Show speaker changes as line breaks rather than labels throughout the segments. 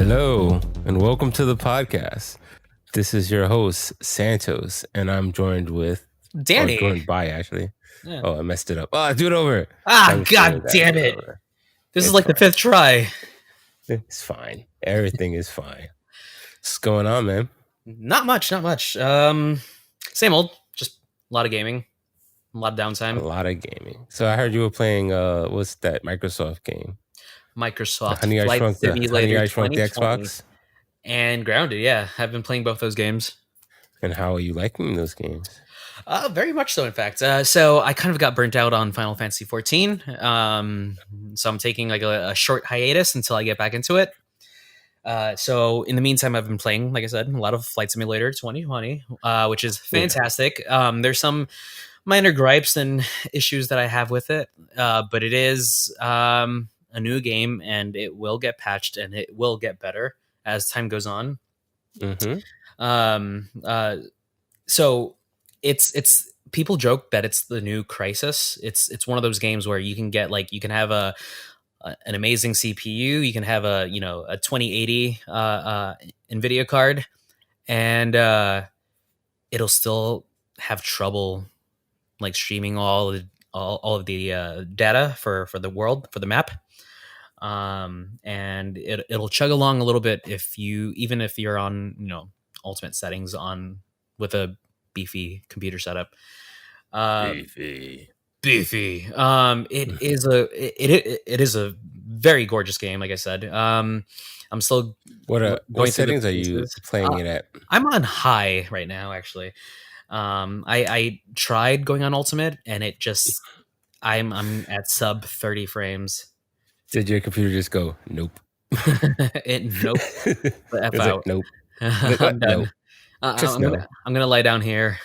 Hello, and welcome to the podcast. This is your host, Santos, and I'm joined with...
Danny.
joined by, actually.
Yeah.
Oh, I messed it up. Oh, do it over.
God damn it. This is like the fifth try.
It's fine. Everything is fine. What's going on, man?
Not much. Same old. Just a lot of gaming. A lot of downtime.
A lot of gaming. So I heard you were playing, what's that Microsoft game?
Microsoft
Honey, I Shrunk the Xbox.
And Grounded, yeah. I've been playing both those games.
And how are you liking those games?
Very much so, in fact. So I kind of got burnt out on Final Fantasy 14. So I'm taking like a short hiatus until I get back into it. So in the meantime, I've been playing, like I said, a lot of Flight Simulator 2020, which is fantastic. There's some minor gripes and issues that I have with it, but it is a new game, and it will get patched, and it will get better as time goes on.
Mm-hmm.
So it's people joke that it's the new Crysis. It's one of those games where you can get you can have an amazing CPU, you can have a 2080 NVIDIA card, and it'll still have trouble streaming all of the data for the world, for the map. And it'll chug along a little bit if you're on ultimate settings on with a beefy computer setup. Beefy. It is a very gorgeous game, like I said. I'm still
what settings are you playing it at?
I'm on high right now, actually. I tried going on ultimate, and it just I'm at sub 30 frames.
Did your computer just go nope?
Nope. F out.
Nope.
I'm done.
Nope.
I'm gonna lie down here.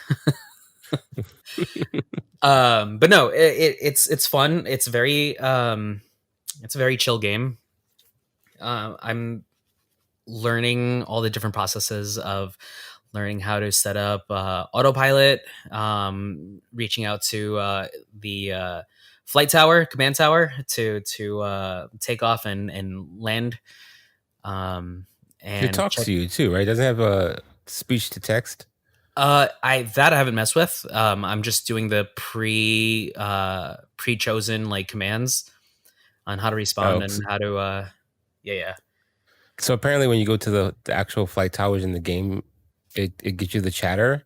But no, it's fun. It's a very chill game. I'm learning all the different processes of learning how to set up autopilot, reaching out to the flight tower, command tower to take off and land. And
it talks to you too, right? Doesn't it have a speech to text?
I haven't messed with. I'm just doing the pre-chosen commands on how to respond and how to yeah.
So apparently when you go to the actual flight towers in the game, it gets you the chatter,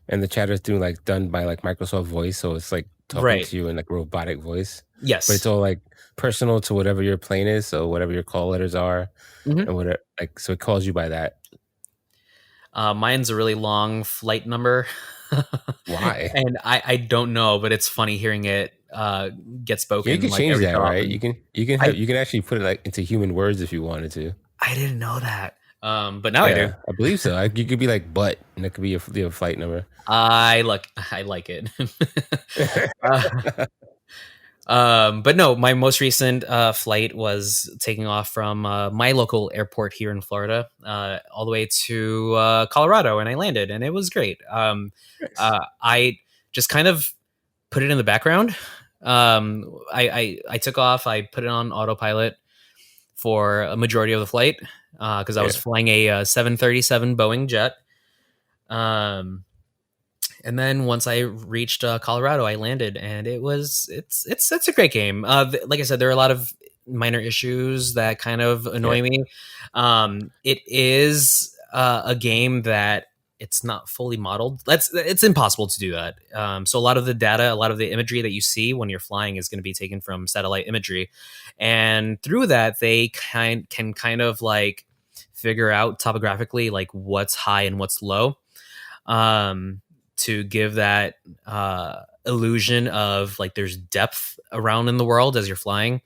and the chatter is done by Microsoft Voice, so it's talking to you in robotic voice.
Yes.
But it's all personal to whatever your plane is, so whatever your call letters are, and whatever so it calls you by that.
Mine's a really long flight number.
Why?
And I don't know, but it's funny hearing it get spoken.
You can change that, right? You can actually put it into human words if you wanted to.
I didn't know that. But now I do.
I believe so. You could be but, and that could be your flight number.
I like it. But no, my most recent flight was taking off from my local airport here in Florida, all the way to Colorado, and I landed, and it was great. I just kind of put it in the background. I took off. I put it on autopilot for a majority of the flight because I was flying a 737 Boeing jet. And then once I reached Colorado, I landed, and it's a great game. Like I said, there are a lot of minor issues that kind of annoy me. It is a game that it's not fully modeled. It's impossible to do that. So a lot of the data, a lot of the imagery that you see when you're flying is going to be taken from satellite imagery, and through that they can kind of figure out topographically what's high and what's low. To give that illusion of there's depth around in the world as you're flying.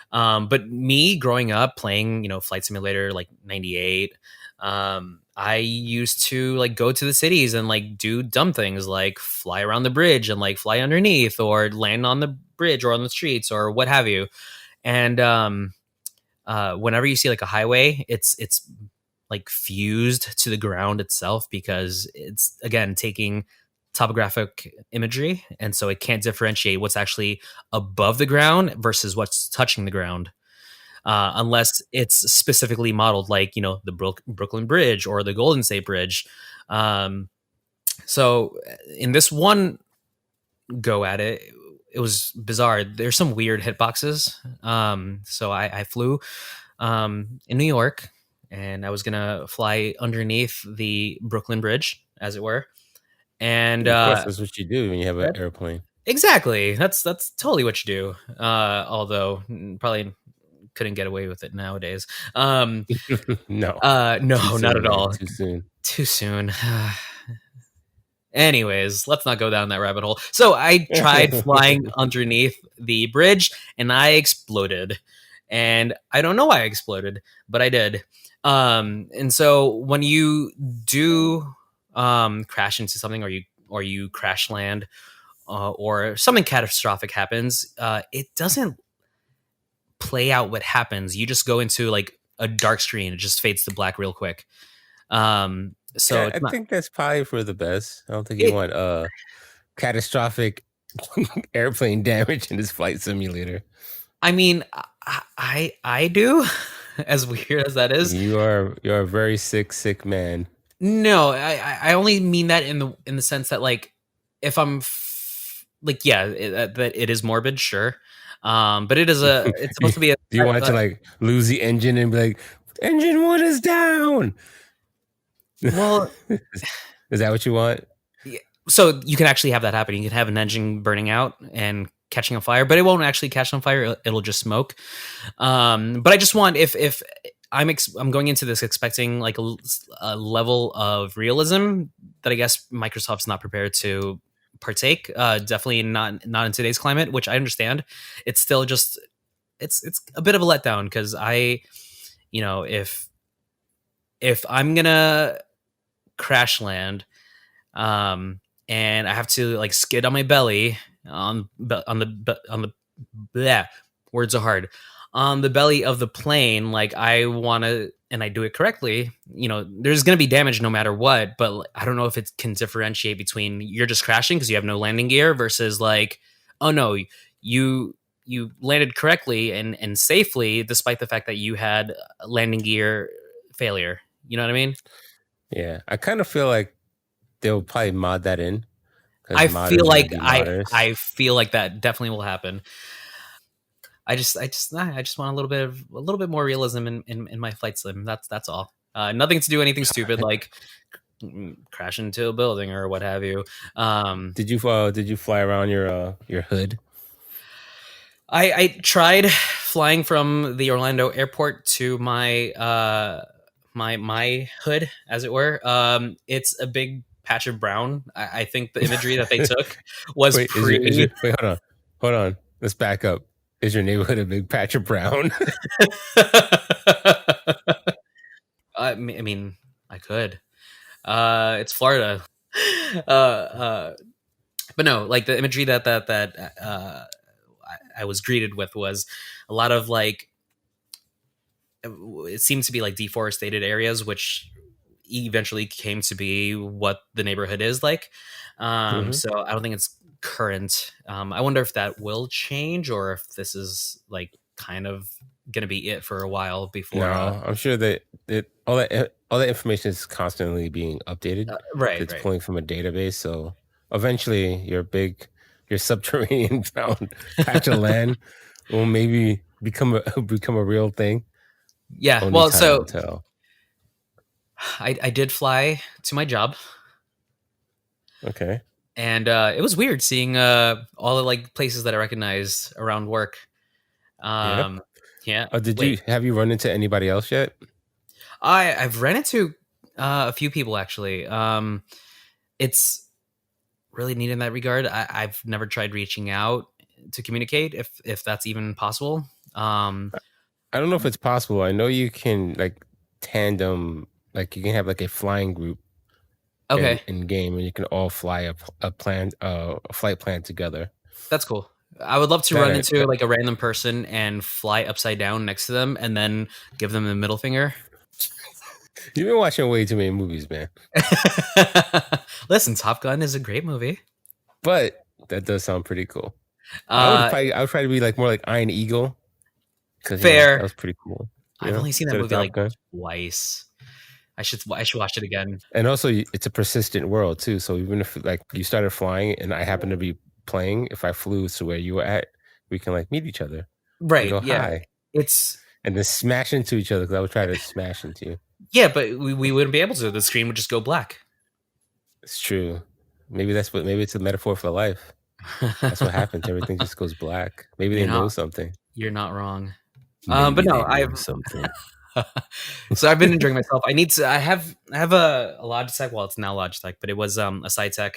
But me growing up playing, Flight Simulator 98, I used to go to the cities and do dumb things like fly around the bridge and fly underneath or land on the bridge or on the streets or what have you. And whenever you see a highway, it's fused to the ground itself because it's again taking topographic imagery, and so it can't differentiate what's actually above the ground versus what's touching the ground. unless it's specifically modeled, like the Brooklyn Bridge or the Golden State Bridge. So in this one go at it, it was bizarre. There's some weird hitboxes. So I flew in New York, and I was gonna fly underneath the Brooklyn Bridge, as it were. And
Of course, that's what you do when you have an airplane.
exactly, that's totally what you do. Although probably couldn't get away with it nowadays.
No, too
No, not
soon,
at
man.
all.
Too soon.
Too soon. Anyways, let's not go down that rabbit hole. So I tried flying underneath the bridge, and I exploded. And I don't know why I exploded, but I did. And so when you do crash into something, or you crash land, or something catastrophic happens, it doesn't play out what happens. You just go into like a dark screen. It just fades to black real quick. So
Yeah,
it's
I
not.
think that's probably for the best. I don't think you want catastrophic airplane damage in this flight simulator.
I mean, I do, as weird as that is.
You're a very sick man.
No, I only mean that in the sense that, like, if I'm like, yeah, that it is morbid, sure. But it's supposed to be
Do you want to like lose the engine and be like, engine 1 is down?
Well,
is that what you want?
so you can actually have that happen. You can have an engine burning out and catching on fire, but it won't actually catch on fire. It'll just smoke. But I just want, if I'm going into this expecting like a level of realism that I guess Microsoft's not prepared to partake. Definitely not in today's climate, which I understand. It's still just it's a bit of a letdown, because if I'm gonna crash land, and I have to like skid on my belly on the bleh, words are hard, on the belly of the plane, like I want to, and I do it correctly, there's going to be damage no matter what. But I don't know if it can differentiate between you're just crashing because you have no landing gear versus like, oh no, you landed correctly and safely despite the fact that you had landing gear failure. You know what I mean?
Yeah, I kind of feel like they'll probably mod that in.
I feel like
modders.
I feel like that definitely will happen. I just want a little bit more realism in my flight sim. That's all. Nothing to do anything stupid like crash into a building or what have you.
Did you fly around your hood?
I tried flying from the Orlando airport to my my hood, as it were. It's a big patch of brown. I think the imagery that they took was
wait, wait, hold on. Let's back up. Is your neighborhood a big patch of brown?
I mean, I could. It's Florida. But no, like the imagery that I was greeted with was a lot of like, it seemed to be like deforested areas, which eventually came to be what the neighborhood is like. So I don't think it's current. I wonder if that will change, or if this is like kind of going to be it for a while before.
No, I'm sure that all that information is constantly being updated.
Right.
It's pulling from a database, so eventually your subterranean found patch of land will maybe become a real thing.
Yeah.
Only
well,
time
so
will tell.
I did fly to my job.
Okay.
And it was weird seeing all the like places that I recognized around work. Yeah.
Have you run into anybody else yet?
I've ran into a few people actually. It's really neat in that regard. I've never tried reaching out to communicate if that's even possible.
I don't know if it's possible. I know you can like tandem, like you can have like a flying group.
Okay.
In game, and you can all fly a flight plan together.
That's cool. I would love to run into like a random person and fly upside down next to them and then give them the middle finger.
You've been watching way too many movies, man.
Listen, Top Gun is a great movie.
But that does sound pretty cool. I would try to be like more like Iron Eagle. because that
Fair.
was pretty cool.
I've only seen that
Instead of
movie
Top
like
Gun.
twice. I should watch it again.
And also, it's a persistent world too. So even if like you started flying and I happen to be playing, if I flew to where you were at, we can like meet each other and
Right.
go
Yeah.
hi
It's
and then smash into each other because I would try to smash into you.
yeah, but we wouldn't be able to. The screen would just go black.
It's true. Maybe it's a metaphor for life. That's what happens. Everything just goes black. Maybe
you're
they know
not
something.
you're not wrong. But
Maybe
no,
they know something.
so I've been enjoying myself. I have a Logitech. Well, it's now Logitech, but it was a Cytec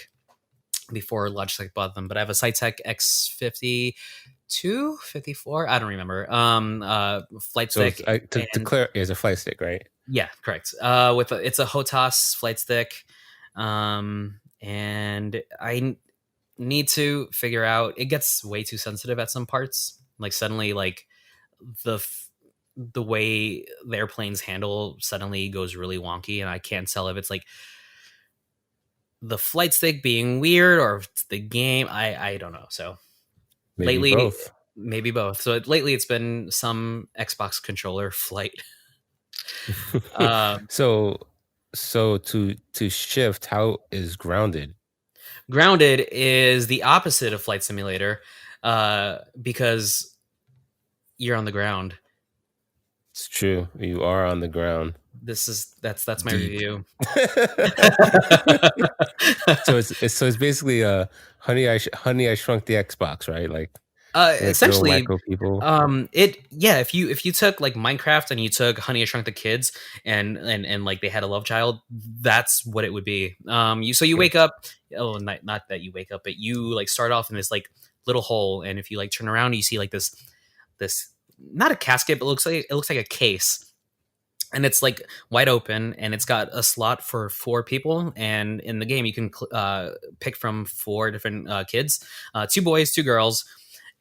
before Logitech bought them. But I have a Cytec X52, 54. I don't remember. Flight
So
stick,
to
and
clear, it's a flight stick, right?
yeah, correct. It's a HOTAS flight stick, and need to figure out. It gets way too sensitive at some parts. Like suddenly, like the way the airplanes handle suddenly goes really wonky, and I can't tell if it's like the flight stick being weird or if it's the game. I don't know. So
Maybe
lately,
both.
maybe both. So lately, it's been some Xbox controller flight. um,
So to shift, how is grounded?
Grounded is the opposite of Flight Simulator, because you're on the ground.
It's true. You are on the ground.
That's my
Deep.
review.
So it's basically Honey I Shrunk the Xbox, right? Like little
Essentially,
micro people.
if you took like Minecraft and you took Honey I Shrunk the Kids and like they had a love child, that's what it would be. You wake up. Oh, not that you wake up, but you like start off in this like little hole, and if you like turn around, you see like this not a casket, but it looks like a case, and it's like wide open, and it's got a slot for 4 people, and in the game you can pick from 4 different kids, 2 boys, 2 girls,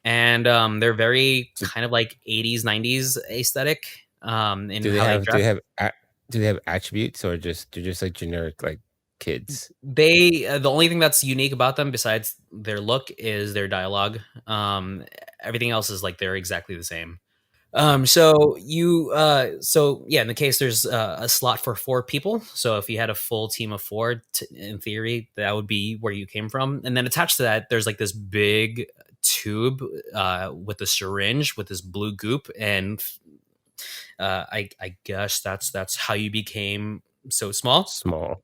and they're very kind of like 80s 90s aesthetic, in
Do they
how they
have
dress.
do they have attributes or just they're just like generic like kids?
They the only thing that's unique about them besides their look is their dialogue. Everything else is like they're exactly the same. So yeah, in the case there's a slot for 4 people. So if you had a full team of 4, in theory, that would be where you came from. And then attached to that, there's like this big tube with a syringe with this blue goop, and I guess that's how you became so small.
Small.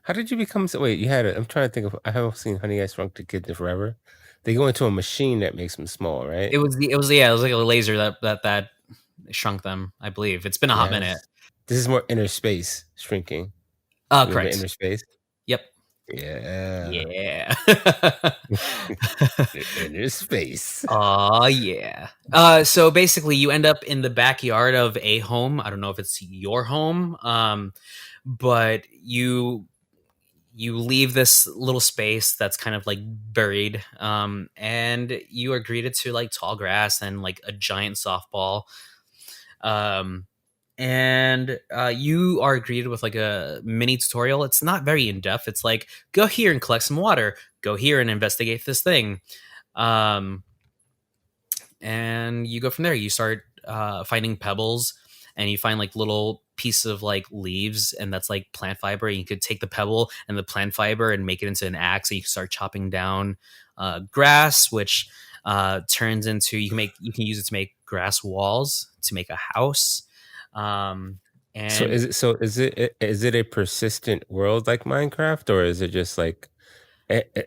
How did you become so? Wait, you had I'm trying to think of. I haven't seen Honey I Shrunk the Kids in forever. They go into a machine that makes them small, right?
It was like a laser that shrunk them. I believe it's been a hot minute.
Yes. This is more inner space shrinking. Remember
Correct.
inner space?
Yep.
Yeah.
Yeah.
Inner space.
Oh yeah. So basically, you end up in the backyard of a home. I don't know if it's your home, but you leave this little space that's kind of like buried, and you are greeted to like tall grass and like a giant softball, um, and you are greeted with like a mini tutorial. It's not very in depth. It's like, go here and collect some water, go here and investigate this thing, um, and you go from there. You start finding pebbles, and you find like little piece of like leaves, and that's like plant fiber, and you could take the pebble and the plant fiber and make it into an axe, and you can start chopping down grass, which turns into you can use it to make grass walls to make a house.
So
And
is it a persistent world like Minecraft, or is it just like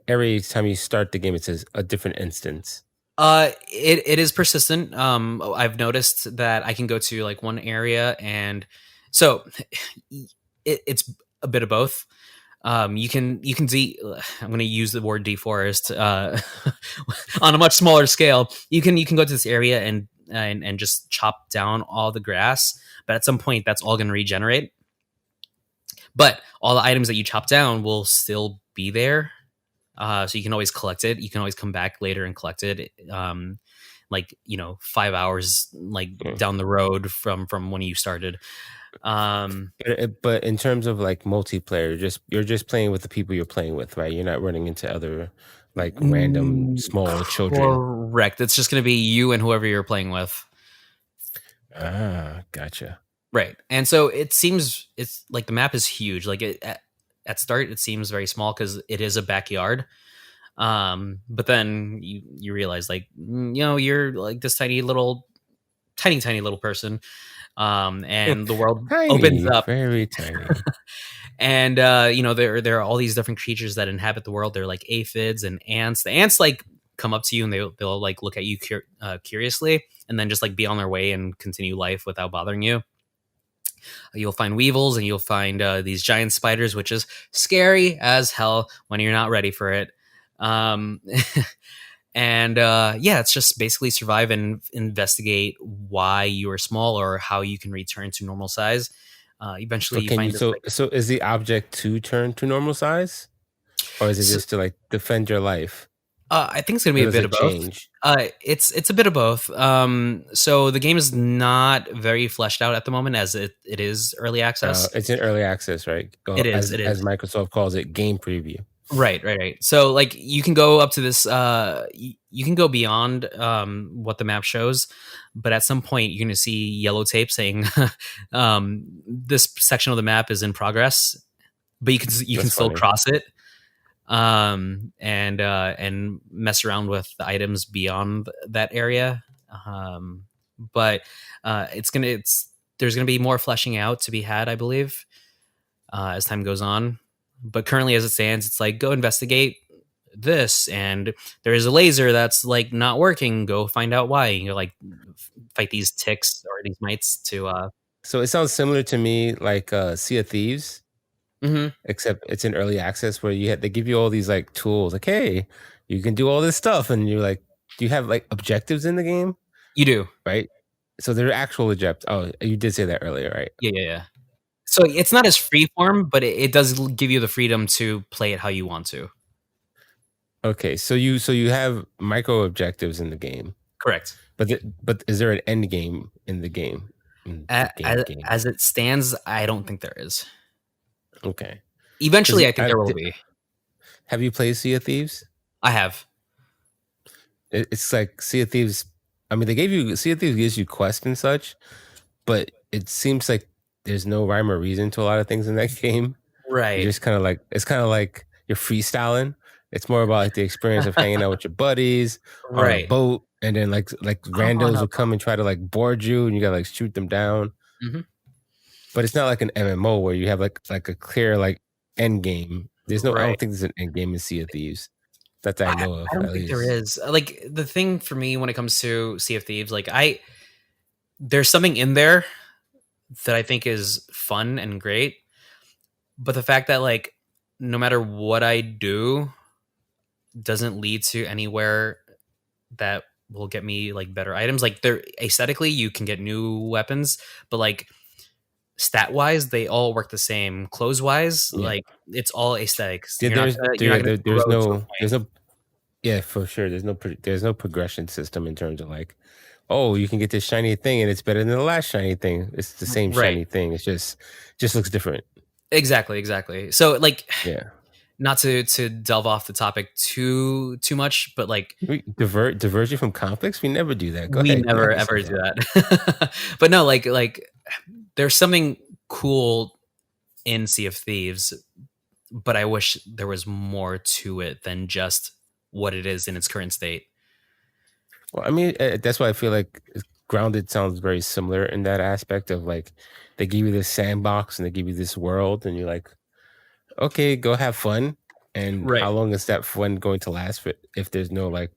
every time you start the game it says a different instance?
it is persistent. I've noticed that I can go to like one area, and so it's a bit of both. You can I'm going to use the word deforest on a much smaller scale. You can go to this area and just chop down all the grass, but at some point that's all going to regenerate. But all the items that you chop down will still be there, so you can always collect it. You can always come back later and collect it. Like 5 hours like down the road from when you started.
But in terms of like multiplayer, you're just playing with the people you're playing with, right? You're not running into other like random small children.
Correct. It's just going to be you and whoever you're playing with.
Gotcha.
Right. And so it seems it's like the map is huge. Like at start it seems very small because it is a backyard. But then you realize like you're like this tiny little person. And the world opens
Tiny,
up,
very tiny.
and there are all these different creatures that inhabit the world. They're like aphids and ants. The ants like come up to you and they'll like look at you curiously, and then just like be on their way and continue life without bothering you. You'll find weevils and you'll find these giant spiders, which is scary as hell when you're not ready for it. Um, and yeah, it's just basically survive and investigate why you are small or how you can return to normal size.
So
Eventually, you
can you
find this
so
like
so is the object to turn to normal size, or is it
so,
just to like defend your life,
I think it's gonna be
or
a
does
bit
it
of both.
change?
It's a bit of both. So the game is not very fleshed out at the moment, as it is early access.
It's in early access, right?
It is.
As
It
as
is.
Microsoft calls it, game preview.
Right. So like you can go up to this you can go beyond what the map shows, but at some point you're going to see yellow tape saying this section of the map is in progress, but you can
That's
still
funny.
cross it and mess around with the items beyond that area. But it's there's going to be more fleshing out to be had, I believe, as time goes on. But currently, as it stands, it's like go investigate this, and there is a laser that's like not working. Go find out why. You like fight these ticks or these mites to.
So it sounds similar to me, like Sea of Thieves,
Mhm.
except it's in early access where they give you all these like tools, like hey, you can do all this stuff, and you're like, do you have like objectives in the game,
You do,
right? So they're actual objectives. Oh, you did say that earlier, right?
yeah. So it's not as freeform, but it does give you the freedom to play it how you want to.
Okay, so you have micro objectives in the game,
Correct.
but is there an end game in the game? In the game.
As it stands, I don't think there is.
Okay, because
Eventually, I think there will be.
have you played Sea of Thieves?
I have.
It's like Sea of Thieves. I mean, they gave you Sea of Thieves gives you quests and such, but it seems like there's no rhyme or reason to a lot of things in that game. You're
Right.
just kind of like it's kind of like you're freestyling. It's more about like the experience of hanging out with your buddies on a
Right.
boat, and then like
Oh
randos
no.
will come and try to like board you, and you gotta like shoot them down.
Mhm.
But it's not like an MMO where you have like a clear like end game. There's no. I
Right.
don't think there's an end game in Sea of Thieves that I
I,
know
I
of,
don't
at
think there
least.
is. Like the thing for me when it comes to Sea of Thieves, like there's something in there that I think is fun and great, but the fact that like no matter what I do doesn't lead to anywhere that will get me like better items. Like they're aesthetically, you can get new weapons, but like stat wise, they all work the same. Clothes wise,
Yeah.
like it's all aesthetics.
Yeah,
You're not gonna
there's
grow to a
no
point.
yeah, for sure. There's no progression system in terms of like, oh, you can get this shiny thing and it's better than the last shiny thing. It's the same
Right.
shiny thing. It's just looks different.
Exactly. So like
Yeah.
not to delve off the topic too much, but like
We divert you from conflicts? We never do that. Go
we
ahead. Go
never
ahead,
ever
say
do
that.
that. But no, like there's something cool in Sea of Thieves, but I wish there was more to it than just what it is in its current state.
Well, I mean, that's why I feel like Grounded sounds very similar in that aspect of like they give you this sandbox and they give you this world, and you're like, okay, go have fun. And
Right.
how long is that fun going to last if there's no like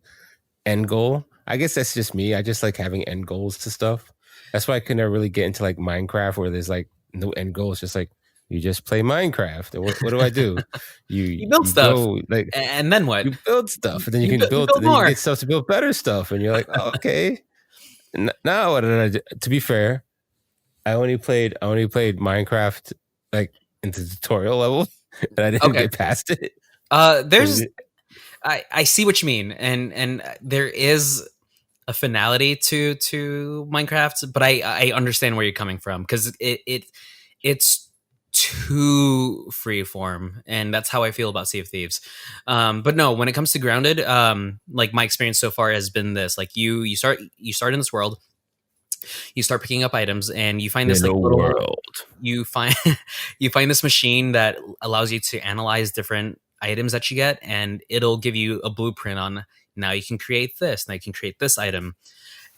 end goal? I guess that's just me. I just like having end goals to stuff. That's why I could never really get into like Minecraft where there's like no end goal. It's just like you just play Minecraft. And what do I do?
You build
You
stuff,
go like
and then what?
you build stuff, and then you
You
can
build, you
build,
build
and then you
more.
get stuff to build better stuff, and you're like, oh, okay. Now what did I do? To be fair, I only played Minecraft like into tutorial level, and I didn't
Okay.
get past it.
There's I see what you mean, and there is a finality to Minecraft, but I understand where you're coming from because it's too freeform, and that's how I feel about Sea of Thieves. But no, when it comes to Grounded, like my experience so far has been this: like you start in this world, You start picking up items, and you find this
In
like
a
little
world.
you find you find this machine that allows you to analyze different items that you get, and it'll give you a blueprint on now you can create this, now you can create this item.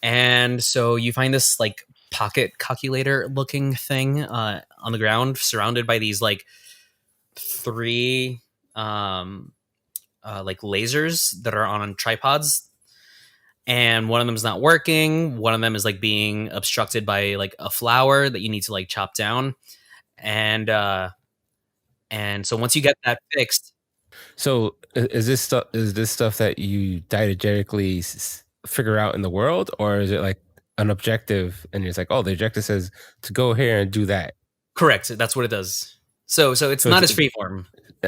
And so you find this like pocket calculator looking thing on the ground, surrounded by these like three like lasers that are on tripods, and one of them is not working. One of them is like being obstructed by like a flower that you need to like chop down. And so once you get that fixed.
So is this stuff that you diegetically figure out in the world, or is it like an objective and it's like, oh, the objective says to go here and do that?
Correct, that's what it does. So it's
So
not as freeform.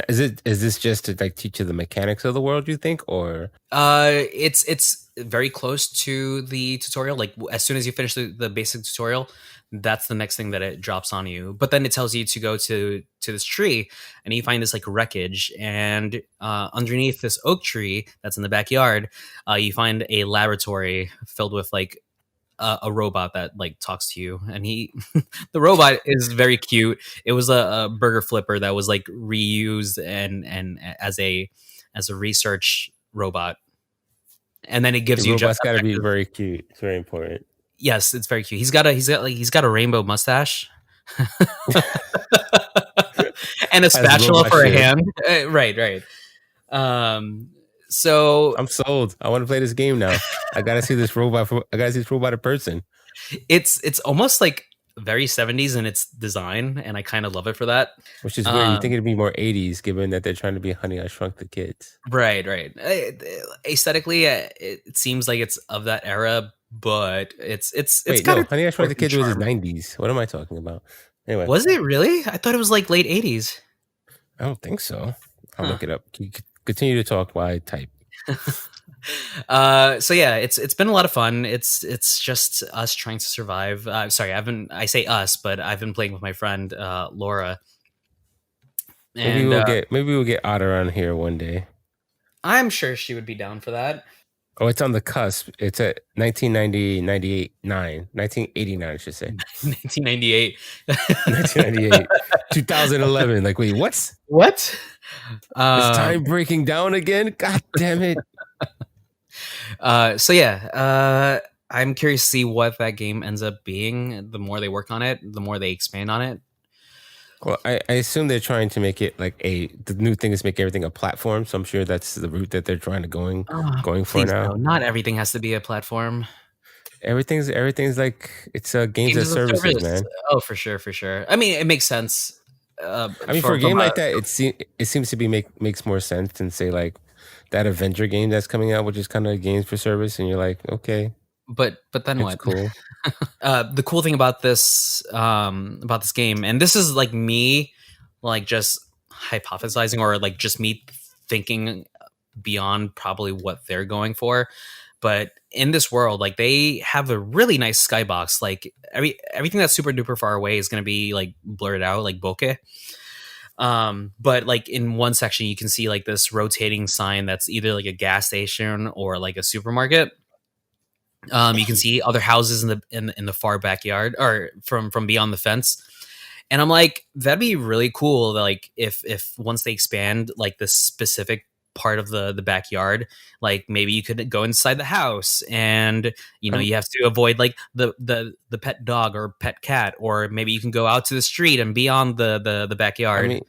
is this just to like teach you the mechanics of the world, you think, or
It's very close to the tutorial. Like as soon as you finish the basic tutorial, that's the next thing that it drops on you. But then it tells you to go to this tree, and you find this like wreckage, and underneath this oak tree that's in the backyard, you find a laboratory filled with like a robot that like talks to you, and the robot is very cute. It was a burger flipper that was like reused and as a research robot, and then it
the
gives you
robot's got to be
objectives.
very cute? It's very important.
Yes, it's very cute. He's got a rainbow mustache and a
As a
spatula
robot
for a
should.
hand. Right. So
I'm sold. I want to play this game now. I gotta see this robot. I gotta see this robot in person.
it's almost like very 70s in its design, and I kind of love it for that.
Which is weird. You think it'd be more 80s, given that they're trying to be Honey, I Shrunk the Kids.
Right. Aesthetically, it seems like it's of that era, but it's
Wait,
got
no,
its
Honey, I Shrunk the
quirky
Kids was his
charm.
90s. What am I talking about? Anyway,
Was it really? I thought it was like late 80s.
I don't think so. I'll
Huh.
look it up. Continue to talk while I type.
So yeah, it's been a lot of fun. It's just us trying to survive. Sorry, I say us, but I've been playing with my friend Laura, and
Maybe we'll get Otter on here one day.
I'm sure she would be down for that.
Oh, it's on the cusp. It's at 1990, 98, 9, 1989, I should say.
1998.
1998, 2011. Like, wait, what's
What?
is time breaking down again? God damn it.
So yeah, I'm curious to see what that game ends up being. The more they work on it, the more they expand on it.
Well, I assume they're trying to make it like the new thing is make everything a platform. So I'm sure that's the route that they're trying to going for
Please
now.
no, not everything has to be a platform.
Everything's like it's a games as
Games as a
services,
service.
man.
Oh, for sure. I mean, it makes sense.
I mean, for a game like that, it seems to be makes more sense than say like that Avenger game that's coming out, which is kind of games for service, and you're like, okay,
but then
it's
what?
cool.
The cool thing about this game, and this is like me, like just hypothesizing, or like just me thinking beyond probably what they're going for. But in this world, like they have a really nice skybox. Like everything that's super duper far away is going to be like blurred out, like bokeh. But like in one section, you can see like this rotating sign that's either like a gas station or like a supermarket. You can see other houses in the far backyard, or from beyond the fence. And I'm like, that'd be really cool. Like if once they expand like this specific part of the backyard, like maybe you could go inside the house, and you know you have to avoid like the pet dog or pet cat, or maybe you can go out to the street and be on the backyard.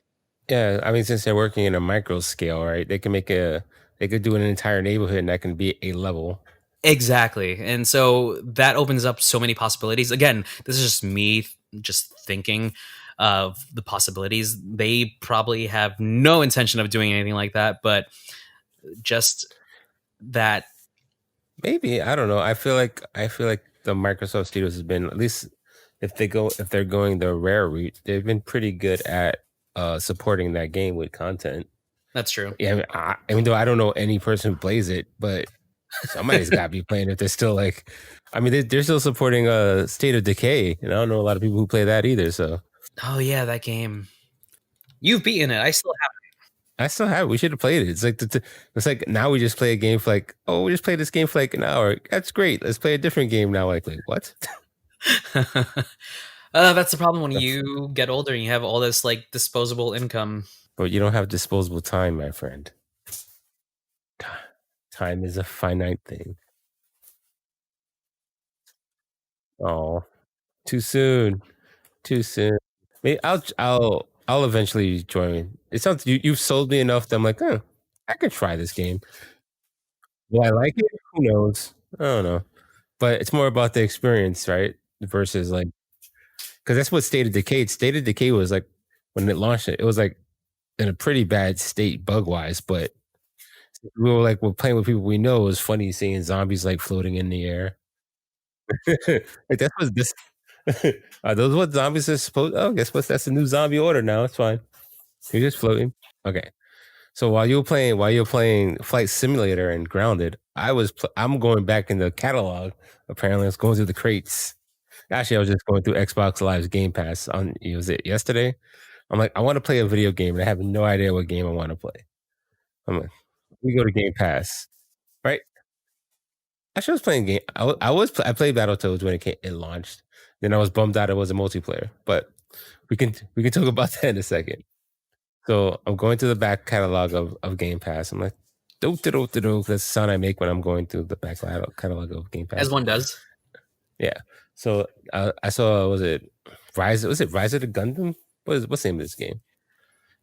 I mean, since they're working in a micro scale, right? They could do an entire neighborhood, and that can be a level.
Exactly. And so that opens up so many possibilities. Again, this is just me just thinking of the possibilities. They probably have no intention of doing anything like that, but just that.
Maybe, I don't know. I feel like the Microsoft Studios has been, at least if they're going the Rare route, they've been pretty good at supporting that game with content.
That's true.
Yeah, even though I don't know any person who plays it, but somebody's got to be playing it. They're still like, I mean, they're still supporting State of Decay, and I don't know a lot of people who play that either. So,
oh yeah, that game. You've beaten it. I still have it.
I still have it. We should have played it. It's like now we just play a game for like, oh, we just played this game for like an hour. That's great. Let's play a different game now. Like what?
That's the problem when
That's,
you get older and you have all this like disposable income.
but you don't have disposable time, my friend. Time is a finite thing. Oh, too soon. Too soon. Maybe I'll eventually join. It sounds you've sold me enough that I'm like, oh, I could try this game. Will I like it? Who knows? I don't know. But it's more about the experience, right? Versus like, because that's what State of Decay. State of Decay was like when it launched. It was like in a pretty bad state bug wise, but we were like we're playing with people we know. It was funny seeing zombies like floating in the air. Like that's what this. Are those what zombies are supposed? Oh, guess what? That's the new zombie order now. It's fine. You're just floating. Okay. So while you're playing Flight Simulator and Grounded, I'm going back in the catalog. Apparently, I was going through the crates. Actually, I was just going through Xbox Live's Game Pass on. Was it yesterday? I'm like, I want to play a video game, and I have no idea what game I want to play. I'm like, we go to Game Pass, right? Actually, I was playing game. I played Battletoads when it launched. Then I was bummed out it was a multiplayer, but we can talk about that in a second. So I'm going to the back catalog of Game Pass. I'm like, do do do do do. That's the sound I make when I'm going through the back catalog of Game
As
Pass.
one does.
Yeah. So I saw was it Rise? Was it Rise of the Gundam? What's the name of this game?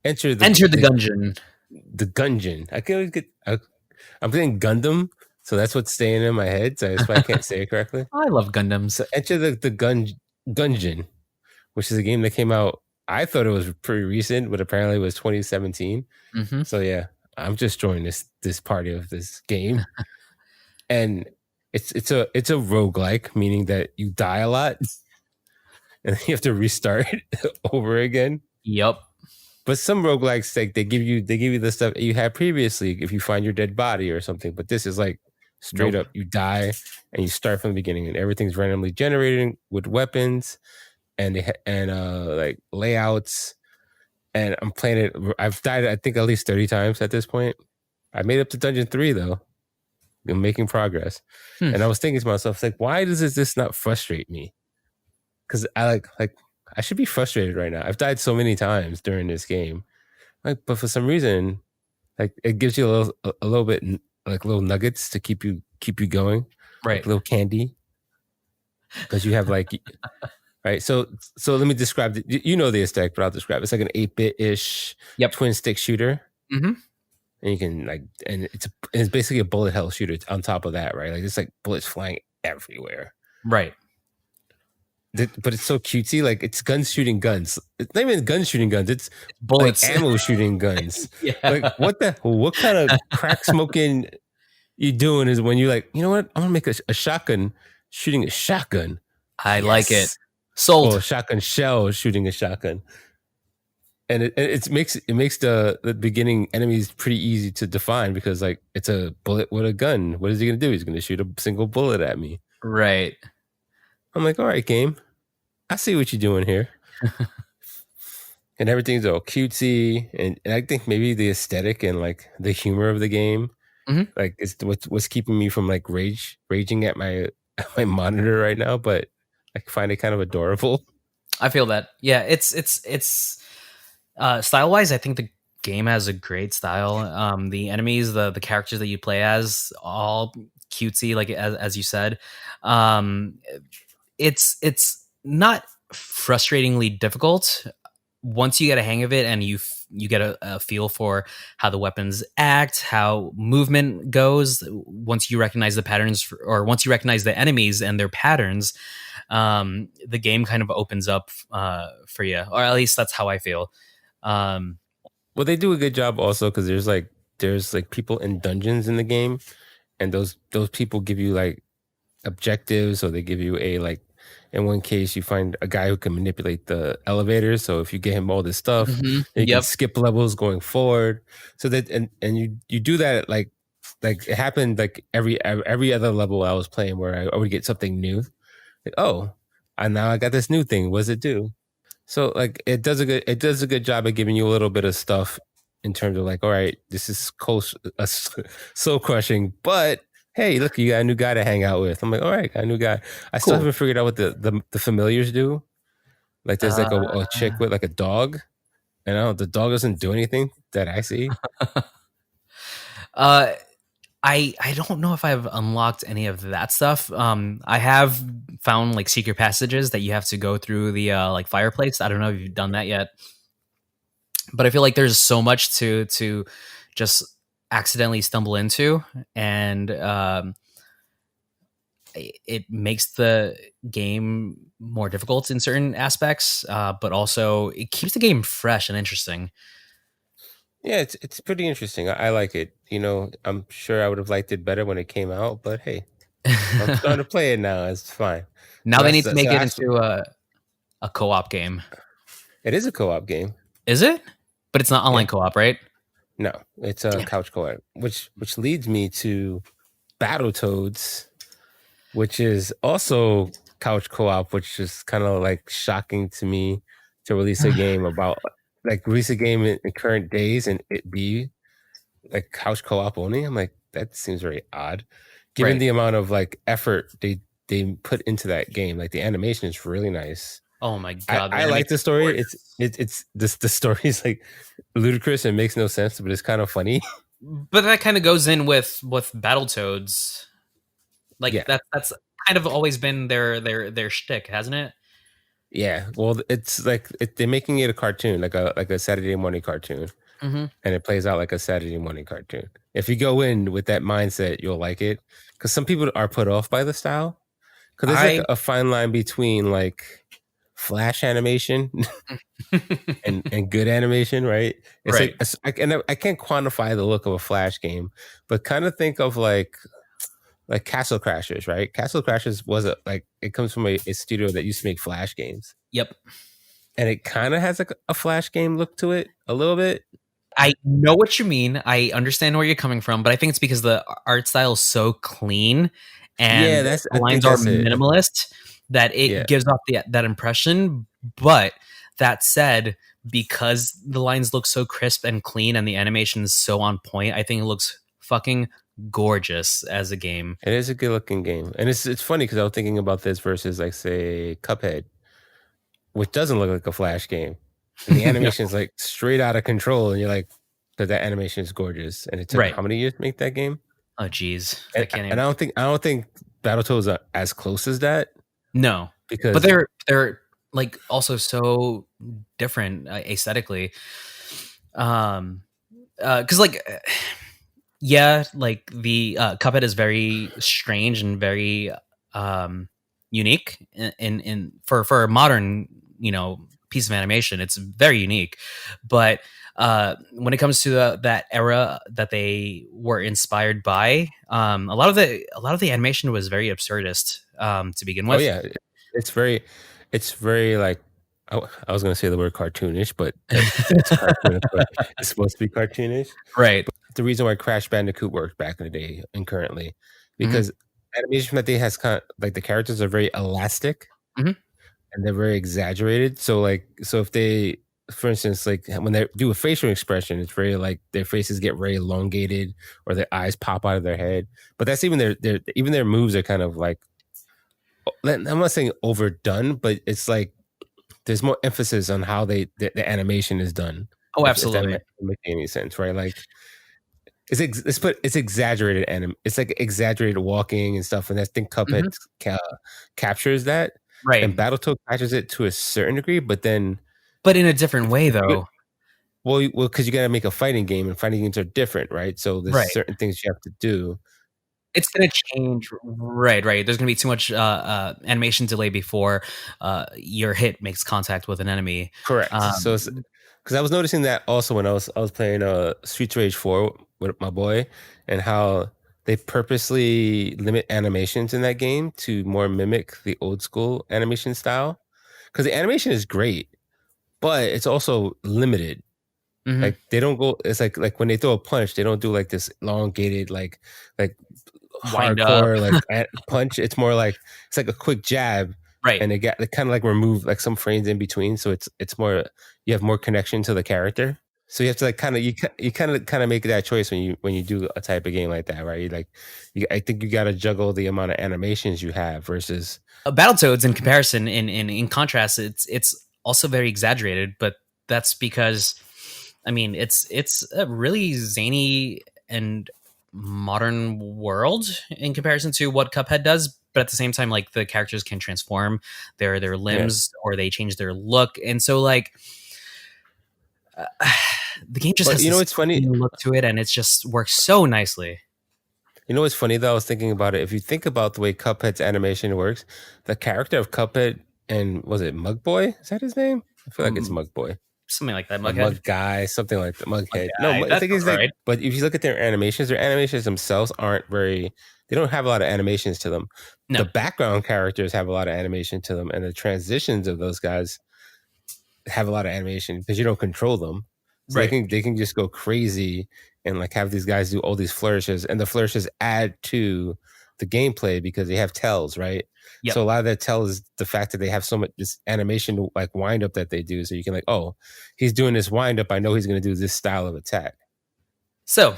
Enter
Enter the Gungeon.
the Gungeon. I can always get. I'm playing Gundam, so that's what's staying in my head. So that's why I can't say it correctly.
I love Gundams.
So enter the Gungeon, which is a game that came out. I thought it was pretty recent, but apparently it was 2017.
Mm-hmm.
So yeah, I'm just joining this party of this game, and it's a roguelike, meaning that you die a lot and you have to restart over again.
Yep.
But some roguelikes, like they give you the stuff you had previously if you find your dead body or something. But this is like straight
Nope.
up, you die and you start from the beginning, and everything's randomly generated with weapons and like layouts. And I'm playing it. I've died, I think, at least 30 times at this point. I made up to Dungeon 3 though. I'm making progress. And I was thinking to myself, like, why does this not frustrate me? Because I like I should be frustrated right now. I've died so many times during this game, like, but for some reason, like it gives you a little bit like little nuggets to keep you going,
Right.
like little candy, because you have like right. So let me describe you know the aesthetic, but I'll describe it. It's like an 8-bit ish twin stick shooter.
Mm-hmm.
And you can like, and it's basically a bullet hell shooter on top of that, right? Like it's like bullets flying everywhere,
right?
But it's so cutesy. Like it's guns shooting guns. It's not even guns shooting guns. It's
bullets,
like ammo shooting guns.
Yeah.
Like what kind of crack smoking you doing is when you're like, you know what? I'm gonna make a shotgun shooting a shotgun.
I like it. Sold.
Or a shotgun shell shooting a shotgun. And it makes the beginning enemies pretty easy to define because like it's a bullet with a gun. What is he gonna do? He's gonna shoot a single bullet at me.
Right.
I'm like, all right, game. I see what you're doing here. And everything's all cutesy, and I think maybe the aesthetic and like the humor of the game, like it's what's keeping me from like raging at my monitor right now. But I find it kind of adorable.
I feel that. Yeah, it's style wise. I think the game has a great style. The enemies, the characters that you play as, all cutesy, like as you said. It's not frustratingly difficult once you get a hang of it and you get a feel for how the weapons act, how movement goes. Once you recognize the patterns or once you recognize the enemies and their patterns, the game kind of opens up for you, or at least that's how I feel.
Well, they do a good job also because there's like people in dungeons in the game, and those people give you like objectives, or they give you a like. In one case, you find a guy who can manipulate the elevators. So if you get him all this stuff, you can skip levels going forward. So that and you do that like it happened like every other level I was playing where I would get something new. Like, oh, and now I got this new thing. What does it do? So like it does a good job of giving you a little bit of stuff in terms of like, all right, this is close, soul crushing, but hey, look, you got a new guy to hang out with. I'm like, all right, got a new guy. I still
Cool.
haven't figured out what the familiars do. Like there's like
Uh,
a chick with like a dog, and I don't, the dog doesn't do anything that I see.
uh, I don't know if I've unlocked any of that stuff. I have found like secret passages that you have to go through the like fireplace. I don't know if you've done that yet, but I feel like there's so much to just accidentally stumble into, and it makes the game more difficult in certain aspects, but also it keeps the game fresh and interesting.
Yeah, it's pretty interesting. I like it. You know, I'm sure I would have liked it better when it came out, but hey, I'm starting to play it now. It's fine.
Now they need to
So
make it
that's
into a co-op game.
it is a co-op game.
Is it? But it's not
Yeah.
online co-op, right?
No, it's a
Damn it.
couch co-op, which leads me to Battletoads, which is also couch co-op, which is kind of like shocking to me to release a game about like release a game in current days and it be like couch co-op only. I'm like, that seems very odd, given
Right.
the amount of like effort they put into that game. Like the animation is really nice.
Oh my
I,
god, the
I like
animation
the
is
story.
gorgeous.
It's this the story is like ludicrous and makes no sense, but it's kind of funny.
But that kind of goes in with Battletoads. Like
Yeah,
that's kind of always been their shtick, hasn't it?
yeah. Well, it's like they're making it a cartoon, like a Saturday morning cartoon,
Mm-hmm.
and it plays out like a Saturday morning cartoon. If you go in with that mindset, you'll like it. Because some people are put off by the style. Because there's like
I
a fine line between like flash animation and good animation, right? It's
right.
like I can't quantify the look of a flash game, but kind of think of like Castle Crashers, right? Castle Crashers was a like it comes from a studio that used to make flash games,
Yep.
and it kind of has like a flash game look to it a little bit.
I know what you mean. I understand where you're coming from, but I think it's because the art style is so clean
Yeah,
and
that's
the
I think
lines are
that's it.
minimalist that
Yeah,
it gives off that impression. But that said, because the lines look so crisp and clean and the animation is so on point, I think it looks fucking gorgeous as a game.
it is a good looking game, and it's funny because I was thinking about this versus like say Cuphead, which doesn't look like a flash game, and the
No.
animation is like straight out of control, and you're like, because that animation is gorgeous, and it took
Right.
how many years to make that game?
Oh geez. I
And,
can't
and
even
I don't think Battletoads are as close as that
No. But
because
they're like also so different aesthetically. Um because yeah, like the Cuphead is very strange and very unique in for a modern piece of animation. It's very unique, but when it comes to that era that they were inspired by, a lot of the animation was very absurdist to begin
oh
with.
yeah, it's very like I was gonna say the word cartoonish, but it's cartoon. It's supposed to be cartoonish.
Right.
The reason why Crash Bandicoot worked back in the day and currently,
Hmm.
because animation that they has kind of like the characters are very elastic
Hmm.
and they're very exaggerated. So like so if they for instance, like when they do a facial expression, it's very like their faces get very elongated or their eyes pop out of their head. But that's even their moves are kind of like I'm not saying overdone, but it's like there's more emphasis on how the animation is done.
Oh,
If that
absolutely.
makes any sense, right? Like it's exaggerated it's like exaggerated walking and stuff, and I think Cuphead
Hmm.
captures that, and
Right,
Battletoads catches it to a certain degree, but then
but in a different way, though.
well, because you got to make a fighting game, and fighting games are different, right? So there's
Right.
certain things you have to do.
It's gonna change. Right, right. There's gonna be too much animation delay before your hit makes contact with an enemy.
Correct. So
Um,
because I was noticing that also when I was playing Streets Rage 4 with my boy, and how they purposely limit animations in that game to more mimic the old school animation style. Because the animation is great, but it's also limited.
mhm.
Like they don't go. It's like when they throw a punch, they don't do like this elongated like
Wind up.
hardcore like punch. It's more like it's like a quick jab,
Right.
and they kind of like remove like some frames in between, so it's more you have more connection to the character. So you have to like kind of you kind of make that choice when you do a type of game like that, right? You like I think you got to juggle the amount of animations you have versus
Battletoads, in comparison, in contrast, it's also very exaggerated, but that's because, I mean, it's a really zany and modern world in comparison to what Cuphead does. But at the same time, like, the characters can transform their
yeah.
limbs, or they change their look, and so, like, uh, the game just
But
has
you know
this
what's funny?
clean look to it, and it just works so nicely.
You know what's funny though? I was thinking about it. If you think about the way Cuphead's animation works, the character of Cuphead and was it Mug Boy? Is that his name? I feel like it's
Mm,
Mug Boy
something like that,
or
Mughead.
Mug Guy, something like the Mug Head. No,
Guy.
I
That
think
sounds
it's
all
like.
right.
But if you look at their animations themselves aren't very. They don't have a lot of animations to them.
No,
The background characters have a lot of animation to them, and the transitions of those guys have a lot of animation because you don't control them. So
right.
they can just go crazy and like have these guys do all these flourishes, and the flourishes add to the gameplay because they have tells, right?
Yep.
So a lot of that tell is the fact that they have so much this animation like wind up that they do. So you can like, oh, he's doing this wind up. I know he's going to do this style of attack.
So,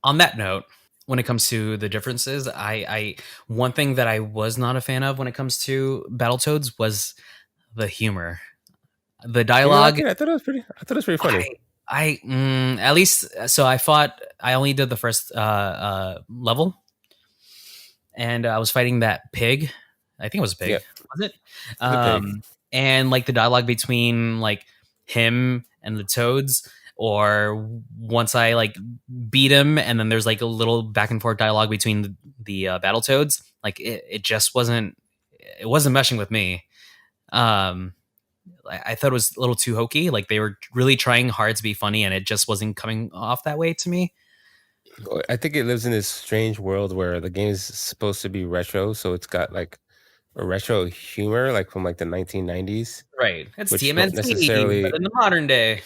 on that note, when it comes to the differences, I one thing that I was not a fan of when it comes to Battletoads was the humor, the
You didn't like
dialogue.
it? I thought it was pretty. I thought it was pretty funny.
At least, so I only did the first level, and I was fighting that pig. I think it was a pig.
Yeah,
Was it?
the pig.
And like the dialogue between like him and the toads, or once I like beat him, and then there's like a little back and forth dialogue between the Battletoads. Like it just wasn't, it wasn't meshing with me. Um, I thought it was a little too hokey. Like they were really trying hard to be funny, and it just wasn't coming off that way to me.
I think it lives in this strange world where the game is supposed to be retro, so it's got like a retro humor, like from like the 1990s,
Right. It's
which don't
TMNT, but
necessarily,
in the modern day.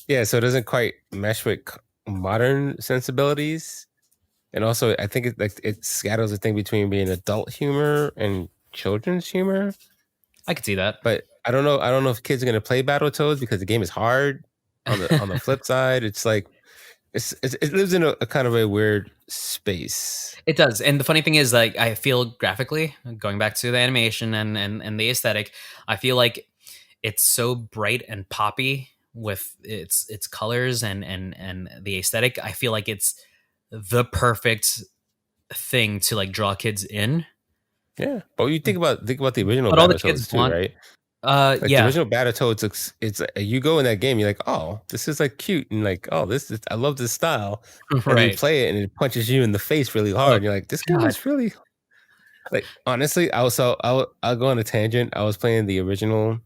yeah, so it doesn't quite mesh with modern sensibilities. And also, I think it like it scatters a thing between being adult humor and children's humor.
I could see that.
But I don't know. I don't know if kids are gonna play Battletoads because the game is hard. On the flip side, it's like it lives in a kind of a weird space.
It does. And the funny thing is, like, I feel graphically, going back to the animation and the aesthetic, I feel like it's so bright and poppy with its colors and the aesthetic. I feel like it's the perfect thing to like draw kids in.
Yeah, but you think about the original
But all the kids
Battletoads too,
want,
right? Like the
yeah,
original Battletoads, it's you go in that game, you're like, oh, this is like cute, and like, oh, this is I love this style, and then you
right.
play it, and it punches you in the face really hard.
Oh
And you're like, this game
God.
is really like honestly. I'll go on a tangent. I was playing the original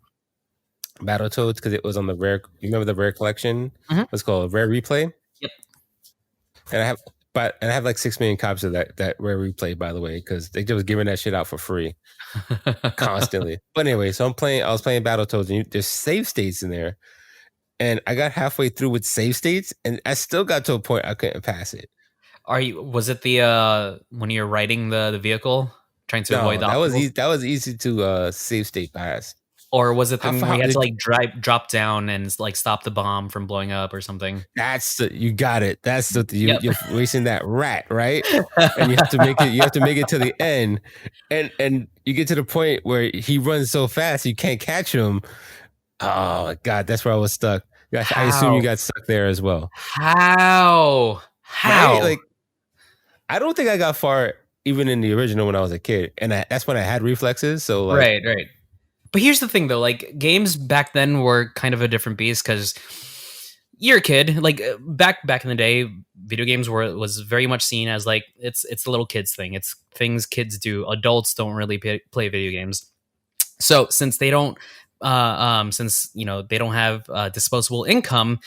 Battletoads because it was on the rare. You remember the rare collection?
Mhm.
It was called Rare Replay,
Yep.
and I have like 6 million copies of that Rare Replay, by the way, because they just giving that shit out for free constantly. But anyway, so I was playing Battletoads, and there's save states in there. And I got halfway through with save states, and I still got to a point I couldn't pass it.
Are you? Was it the when you're riding the vehicle, trying to avoid
No,
the obstacles?
that was easy to save state pass.
Or was it the thing where
How
you had to like drop down and like stop the bomb from blowing up or something?
that's you got it. That's
Yep.
you're racing that rat, right? And you have to make it to the end, and you get to the point where he runs so fast you can't catch him. Oh my god, that's where I was stuck. I assume you
How?
got stuck there as well,
How?
right?
How?
Like I don't think I got far even in the original when I was a kid, and that's when I had reflexes. So like,
Right, right. But here's the thing though, like games back then were kind of a different beast because you're a kid. Like back in the day, video games was very much seen as like it's the little kids thing. It's things kids do. Adults don't really play video games. So since they don't, since you know they don't have disposable income,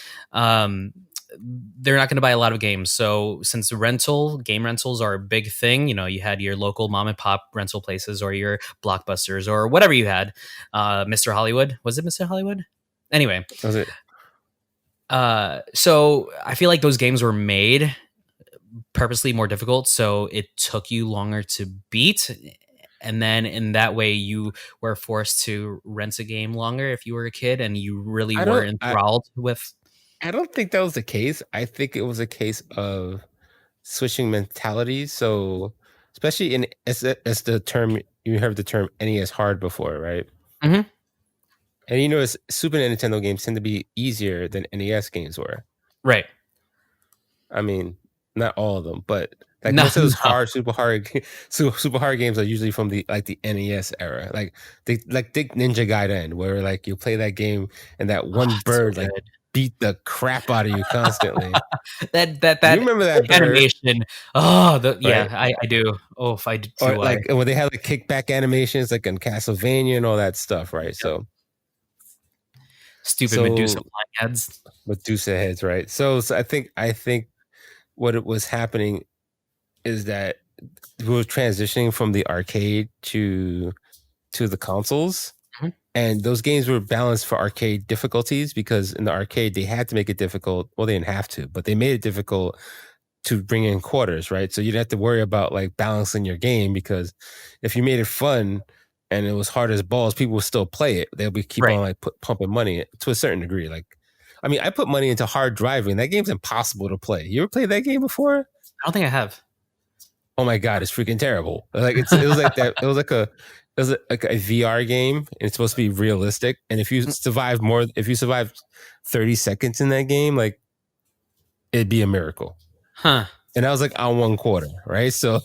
they're not going to buy a lot of games. So since game rentals are a big thing, you know, you had your local mom and pop rental places or your Blockbusters or whatever you had. Mr. Hollywood, was it Mr. Hollywood? Anyway,
that was it.
so I feel like those games were made purposely more difficult, so it took you longer to beat. And then in that way, you were forced to rent a game longer if you were a kid and you really
I
were
don't.
enthralled with.
I don't think that was the case. I think it was a case of switching mentalities. So, especially in as the term you heard the term NES hard before, right?
Mm-hmm.
And you notice Super Nintendo games tend to be easier than NES games were.
Right.
I mean, not all of them, but like
No,
most of those
no.
hard, super hard, super hard games are usually from the like the NES era. Like they like Dick Ninja Gaiden, where like you play that game and that
Oh,
one
it's so
bird like
good.
beat the crap out of you constantly.
That
You remember that bird,
animation. Oh, yeah,
right?
I do. Oh, if I
Or
do, I.
like when they had like kickback animations, like in Castlevania and all that stuff, right?
Yep. Stupid Medusa
So
flying heads.
Medusa heads, right? So I think what it was happening is that we were transitioning from the arcade to the consoles,
Mhm.
and those games were balanced for arcade difficulties because in the arcade they had to make it difficult. Well, they didn't have to, but they made it difficult to bring in quarters, right? So you'd have to worry about like balancing your game because if you made it fun and it was hard as balls, people would still play it. They'll be keep
Right.
on like pumping money to a certain degree. Like, I mean, I put money into hard driving. That game's impossible to play. You ever played that game before?
I don't think I have.
Oh my god, it's freaking terrible. Like it was like that. It was like a VR game, and it's supposed to be realistic. And if you survive 30 seconds in that game, like it'd be a miracle.
Huh.
And I was like on one quarter, right? So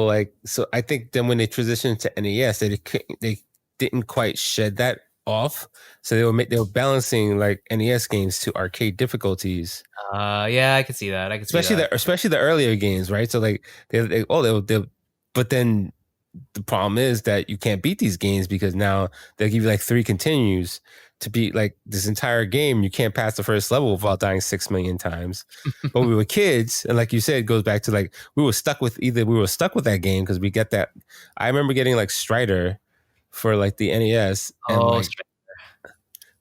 I think then when they transitioned to NES, they didn't quite shed that off. So they were balancing like NES games to arcade difficulties,
Yeah, I could see that. I could see that.
especially the earlier games, right? So like but then the problem is that you can't beat these games because now they'll give you like 3 continues to beat like this entire game. You can't pass the first level without dying 6 million times. But we were kids, and like you said, it goes back to like we were stuck with that game because we get that. I remember getting like Strider for like the NES and
Oh,
like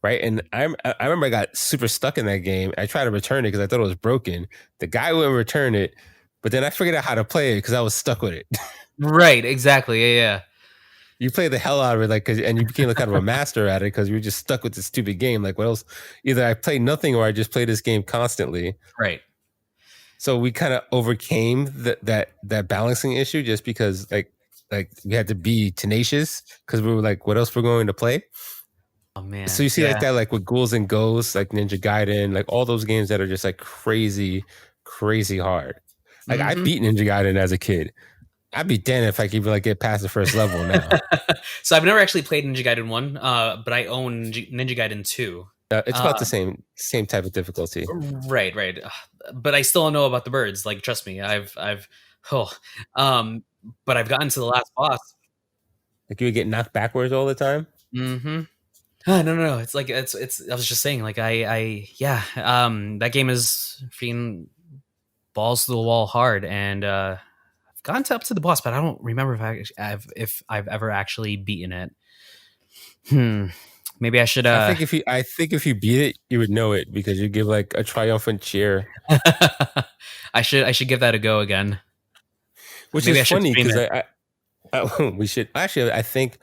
right, and I remember I got super stuck in that game. I tried to return it because I thought it was broken. The guy wouldn't return it, but then I figured out how to play it because I was stuck with it.
right. Exactly. Yeah.
You play the hell out of it, like, and you became like kind of a master at it because you were just stuck with this stupid game. Like, what else? Either I play nothing or I just play this game constantly.
Right.
So we kind of overcame that balancing issue just because like we had to be tenacious because we were like, what else we're going to play?
Oh
So
man.
you see like
Yeah.
that, like with Ghouls and Ghosts, like Ninja Gaiden, like all those games that are just like crazy, crazy hard. Like I
Mm-hmm.
beat Ninja Gaiden as a kid. I'd be damned if I could even like get past the first level now.
So I've never actually played Ninja Gaiden 1, but I own Ninja Gaiden 2.
It's
Uh,
about the same type of difficulty.
right, right. But I still don't know about the birds. Like, trust me, oh, um, but I've gotten to the last boss.
Like you would get knocked backwards all the time.
Mm-hmm. No, no, no. It's like it's. I was just saying, like, yeah. That game is freaking balls to the wall hard, and I've gotten up to the boss, but I don't remember if I've ever actually beaten it. Hmm. Maybe I should.
I think if you beat it, you would know it because you give like a triumphant cheer,
I should give that a go again.
which
Maybe
is
I should
funny
stream
because
it.
we should actually. I think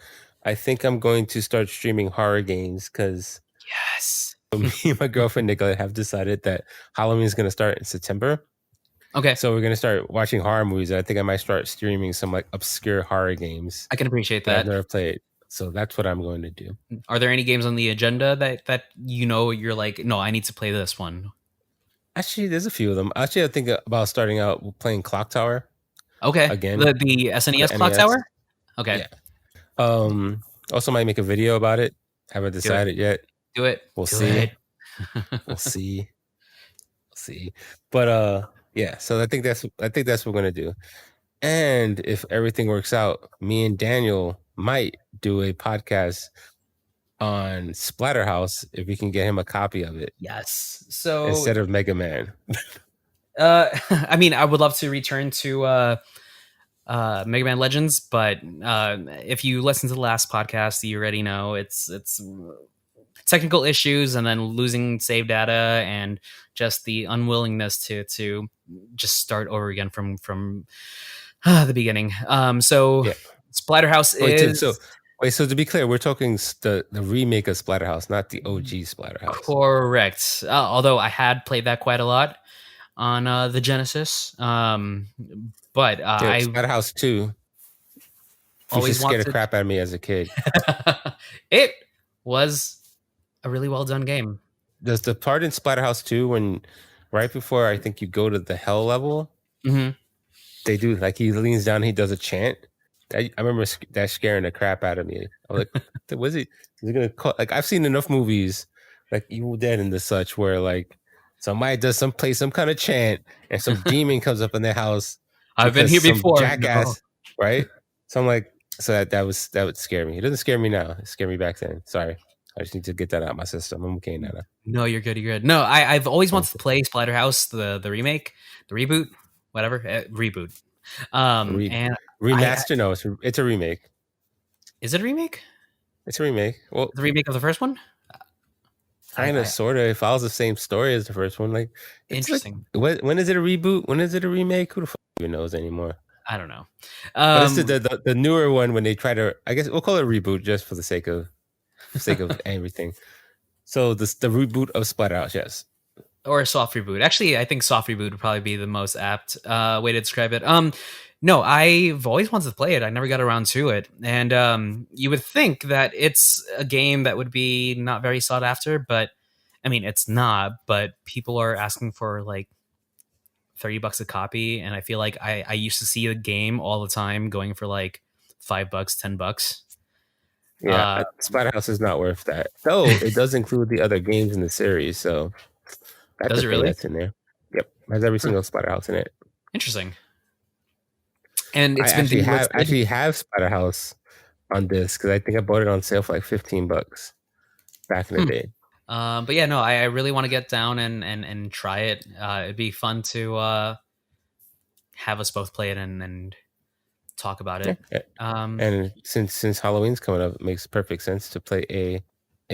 I'm going to start streaming horror games because
Yes.
me and my girlfriend Nicola have decided that Halloween is going to start in September.
Okay,
So we're going to start watching horror movies. I think I might start streaming some like obscure horror games
I can appreciate
that I've
that.
never played. So that's what I'm going to do.
Are there any games on the agenda that you're like, no, I need to play this one?
Actually, there's a few of them. Actually, I think about starting out playing Clock Tower
Okay,
again
the
for
SNES
the
Clock
NES.
Tower. Okay,
Yeah. Also might make a video about it. Haven't
do it,
decided yet.
do it,
We'll
do
see.
it.
We'll see. We'll see. But yeah, so I think that's what we're gonna do. And if everything works out, me and Daniel might do a podcast on Splatterhouse if we can get him a copy of it
Yes. So,
instead of Mega Man.
I mean, I would love to return to Mega Man Legends, but if you listen to the last podcast, you already know it's technical issues and then losing save data and just the unwillingness to just start over again from the beginning. So
Yeah.
Splatterhouse
Wait, too. So
is.
Wait, so to be clear, we're talking the remake of Splatterhouse, not the OG Splatterhouse.
Correct. Although I had played that quite a lot on the Genesis, but
Yeah,
I
Splatterhouse 2, which
always
just scared the
wanted.
crap out of me as a kid.
It was a really well done game.
Does the part in Splatterhouse 2 when right before I think you go to the hell level,
Hmm.
they do like he leans down, he does a chant. I remember that scaring the crap out of me. I was like, was he? Is he gonna call? Like I've seen enough movies like Evil Dead and the such where like somebody does play some kind of chant and some demon comes up in their house
I've been
because
here
some
before. No,
jackass, right? So I'm like, so that would scare me. It doesn't scare me now. It scared me back then. Sorry, I just need to get that out of my system. I'm okay now.
no, you're good. You're good. No, I've always wanted to
Honestly.
play Splatterhouse, the remake, the reboot, whatever, reboot.
Re
And I
Remaster? No, it's a remake.
is it a remake?
It's a remake. Well,
The remake of the first one?
kind of,
I
sort of. It follows the same story as the first one. Like, it's like,
interesting.
when is it a reboot? When is it a remake? Who the fuck even knows anymore?
I don't know.
But it's
Um,
the newer one when they try to. I guess we'll call it a reboot just for the sake of everything. So the reboot of Splatterhouse, yes.
or a soft reboot. Actually, I think soft reboot would probably be the most apt way to describe it. No, I've always wanted to play it. I never got around to it, and you would think that it's a game that would be not very sought after, but I mean, it's not. But people are asking for like $30 a copy, and I feel like I used to see a game all the time going for like $5, $10.
Yeah,
Uh,
Splatterhouse is not worth that. Though it does include the other games in the series, so that's
does
a
it
thing
really?
that's in there. Yep, has every
Huh,
single Splatterhouse in it.
interesting. And
I
it's been delisted.
actually have Splatterhouse on disc because I think I bought it on sale for like $15 back in the
Hmm.
day.
But yeah, no, I really want to get down and try it. It'd be fun to have us both play it and talk about
Yeah.
it. Um,
And since Halloween's coming up, it makes perfect sense to play a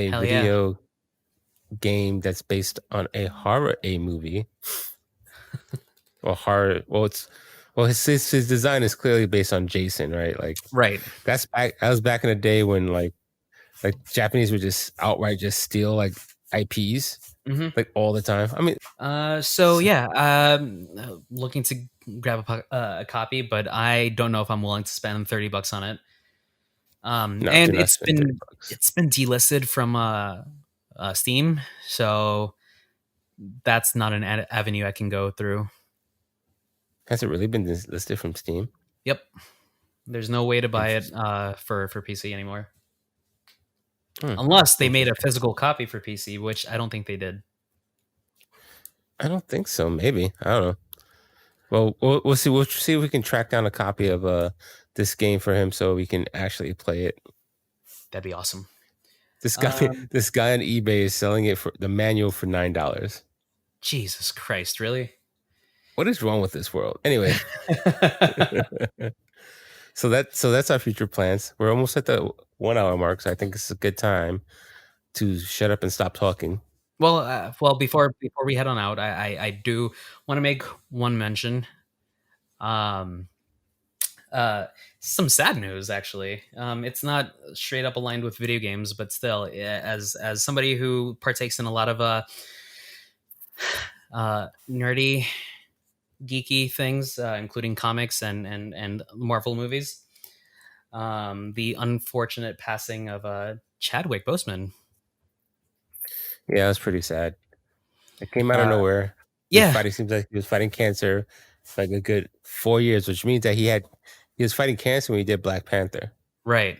Hell yeah.
video game that's based on a horror a movie or horror. Well his design is clearly based on Jason, right? Like
Right.
that was back in the day when like Japanese would just outright just steal like IPs
Hmm.
like all the time. I mean,
So yeah, looking to grab a copy, but I don't know if I'm willing to spend $30 on it.
no, do
And
not spend $30.
it's been delisted from Steam, so that's not an avenue I can go through.
Has it really been listed from Steam?
Yep, there's no way to buy it
Interesting.
for PC anymore,
Hmm.
unless they made a
Interesting.
physical copy for PC, which I don't think they did.
I don't think so. Maybe, I don't know. Well, we'll see. We'll see if we can track down a copy of this game for him so we can actually play it.
That'd be awesome.
This guy,
Um,
this guy on eBay is selling it for the manual for $9.
Jesus Christ, really?
What is wrong with this world? Anyway, so that's our future plans. We're almost at the 1 hour mark, so I think it's a good time to shut up and stop talking.
Well, before we head on out, I do want to make one mention. Um, some sad news, actually. It's not straight up aligned with video games, but still, as somebody who partakes in a lot of nerdy, geeky things, including comics and Marvel movies, the unfortunate passing of Chadwick Boseman.
Yeah, it's pretty sad. It came out of
Uh,
nowhere. He was
yeah,
fighting. Seems like he was fighting cancer for like a good 4 years, which means that he was fighting cancer when he did Black Panther.
right.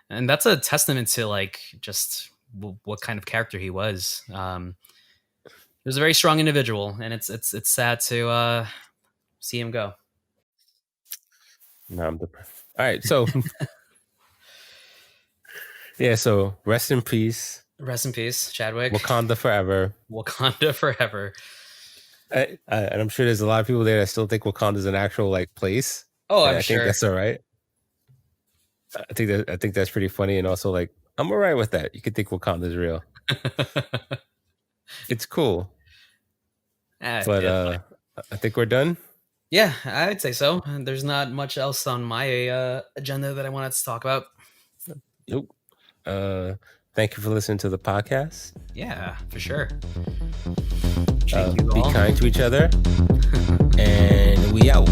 And that's a testament to like just what kind of character he was. He was a very strong individual, and it's sad to see him go.
No, I'm depressed. All right, so yeah, so rest in peace,
Rest in peace, Chadwick.
Wakanda forever.
Wakanda forever.
And I'm sure there's a lot of people there that still think Wakanda is an actual like place,
Oh,
and
I'm
I think
sure.
that's all right. I think that's pretty funny, and also like I'm all right with that. You could think Wakanda is real. It's cool, but
It's fine.
I think we're done.
Yeah, I would say so. There's not much else on my agenda that I wanted to talk about.
Nope. Thank you for listening to the podcast.
Yeah, for sure.
Be kind to each other, and we out.